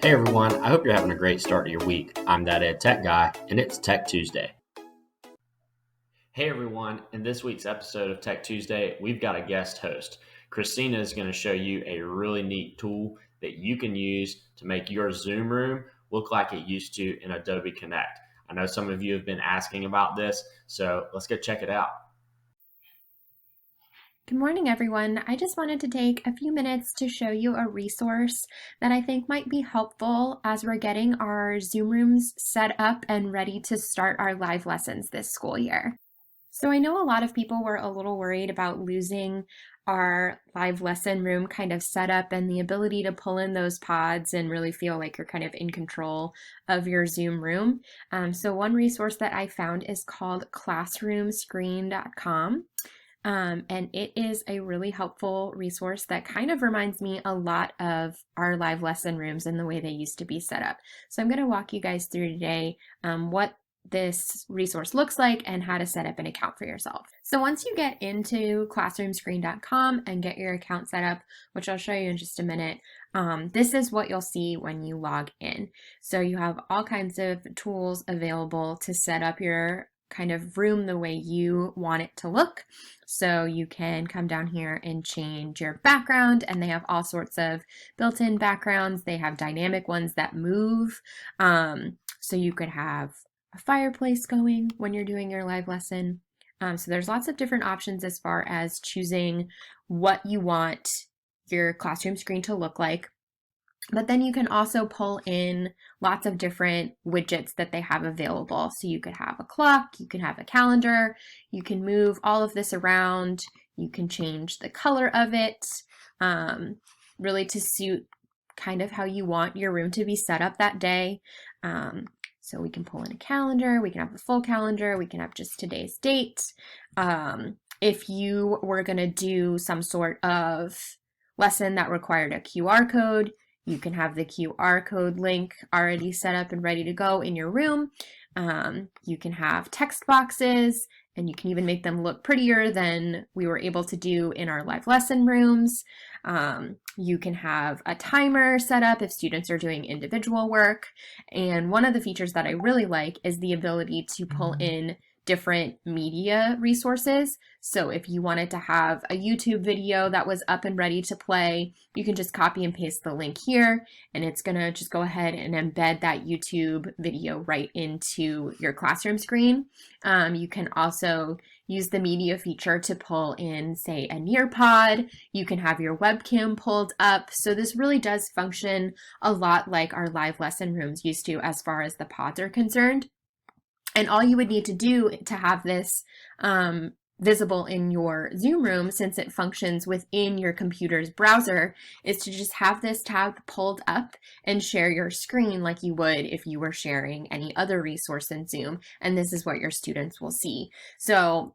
Hey everyone, I hope you're having a great start to your week. I'm that Ed Tech guy, and it's Tech Tuesday. Hey everyone, in this week's episode of Tech Tuesday, we've got a guest host. Kristina is going to show you a really neat tool that you can use to make your Zoom room look like it used to in Adobe Connect. I know some of you have been asking about this, so let's go check it out. Good morning, everyone. I just wanted to take a few minutes to show you a resource that I think might be helpful as we're getting our Zoom rooms set up and ready to start our live lessons this school year. So I know a lot of people were a little worried about losing our live lesson room kind of setup and the ability to pull in those pods and really feel like you're kind of in control of your Zoom room. So one resource that I found is called classroomscreen.com. And it is a really helpful resource that kind of reminds me a lot of our live lesson rooms and the way they used to be set up. So I'm going to walk you guys through today what this resource looks like and how to set up an account for yourself. So once you get into classroomscreen.com and get your account set up, which I'll show you in just a minute, this is what you'll see when you log in. So you have all kinds of tools available to set up your kind of room the way you want it to look. So you can come down here and change your background, and they have all sorts of built-in backgrounds. They have dynamic ones that move. So you could have a fireplace going when you're doing your live lesson. So there's lots of different options as far as choosing what you want your classroom screen to look like. But then you can also pull in lots of different widgets that they have available. So you could have a clock, you can have a calendar, you can move all of this around, you can change the color of it, really to suit kind of how you want your room to be set up that day. So we can pull in a calendar, we can have the full calendar, we can have just today's date. If you were going to do some sort of lesson that required a QR code, you can have the QR code link already set up and ready to go in your room. You can have text boxes, and you can even make them look prettier than we were able to do in our live lesson rooms. You can have a timer set up if students are doing individual work. And one of the features that I really like is the ability to pull in different media resources. So if you wanted to have a YouTube video that was up and ready to play, you can just copy and paste the link here, and it's gonna just go ahead and embed that YouTube video right into your classroom screen. You can also use the media feature to pull in, say, a Nearpod. You can have your webcam pulled up. So this really does function a lot like our live lesson rooms used to as far as the pods are concerned. And all you would need to do to have this visible in your Zoom room, since it functions within your computer's browser, is to just have this tab pulled up and share your screen like you would if you were sharing any other resource in Zoom. And this is what your students will see. So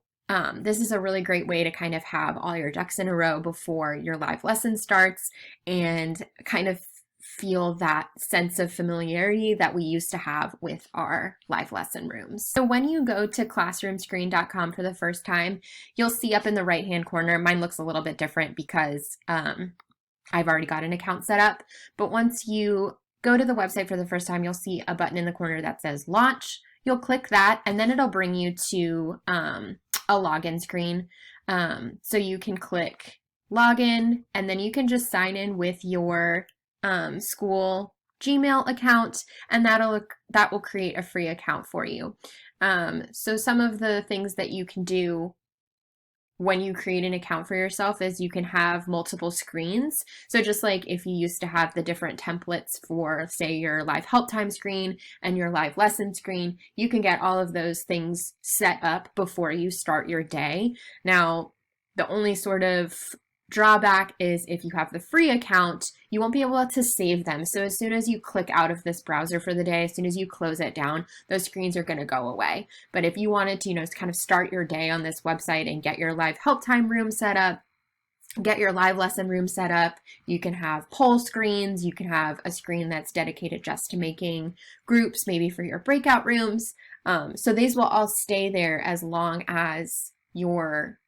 this is a really great way to kind of have all your ducks in a row before your live lesson starts and kind of feel that sense of familiarity that we used to have with our live lesson rooms. So when you go to classroomscreen.com for the first time, you'll see up in the right-hand corner, mine looks a little bit different because I've already got an account set up, but once you go to the website for the first time, you'll see a button in the corner that says launch. You'll click that, and then it'll bring you to a login screen. So you can click login, and then you can just sign in with your school Gmail account, and that will create a free account for you. So some of the things that you can do when you create an account for yourself is you can have multiple screens. So just like if you used to have the different templates for, say, your live help time screen and your live lesson screen, you can get all of those things set up before you start your day. Now, the only sort of drawback is if you have the free account, you won't be able to save them. So as soon as you click out of this browser for the day, as soon as you close it down, those screens are going to go away. But if you wanted to, kind of start your day on this website and get your live help time room set up, get your live lesson room set up, you can have poll screens, you can have a screen that's dedicated just to making groups, maybe for your breakout rooms. So these will all stay there as long as your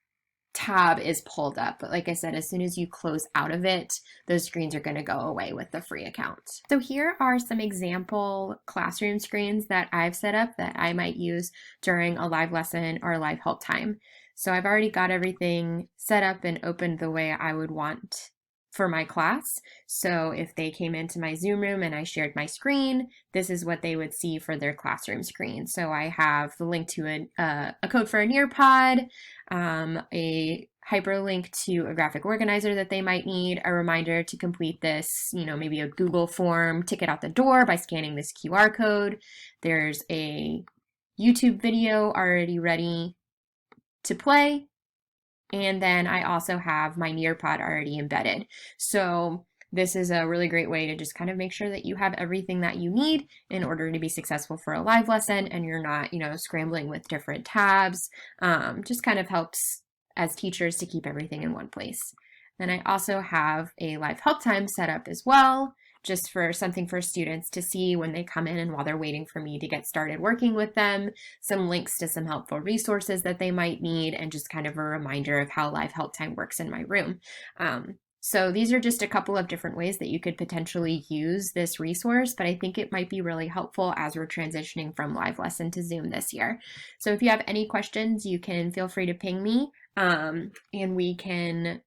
tab is pulled up. But like I said, as soon as you close out of it, those screens are going to go away with the free account. So here are some example classroom screens that I've set up that I might use during a live lesson or live help time. So I've already got everything set up and opened the way I would want for my class. So if they came into my Zoom room and I shared my screen, this is what they would see for their classroom screen. So I have the link to a code for a Nearpod, a hyperlink to a graphic organizer that they might need, a reminder to complete this, maybe a Google form, ticket out the door by scanning this QR code. There's a YouTube video already ready to play. And then I also have my Nearpod already embedded. So this is a really great way to just kind of make sure that you have everything that you need in order to be successful for a live lesson, and you're not, scrambling with different tabs. Just kind of helps as teachers to keep everything in one place. Then I also have a live help time set up as well, just for something for students to see when they come in and while they're waiting for me to get started working with them, some links to some helpful resources that they might need, and just kind of a reminder of how live help time works in my room. So these are just a couple of different ways that you could potentially use this resource, but I think it might be really helpful as we're transitioning from live lesson to Zoom this year. So if you have any questions, you can feel free to ping me, and we can,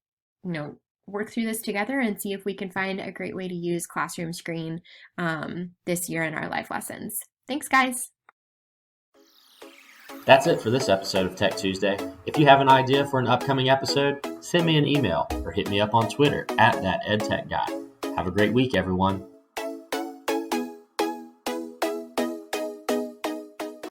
work through this together and see if we can find a great way to use Classroom Screen this year in our live lessons. Thanks, guys. That's it for this episode of Tech Tuesday. If you have an idea for an upcoming episode, send me an email or hit me up on Twitter @thatedtechguy. Have a great week, everyone.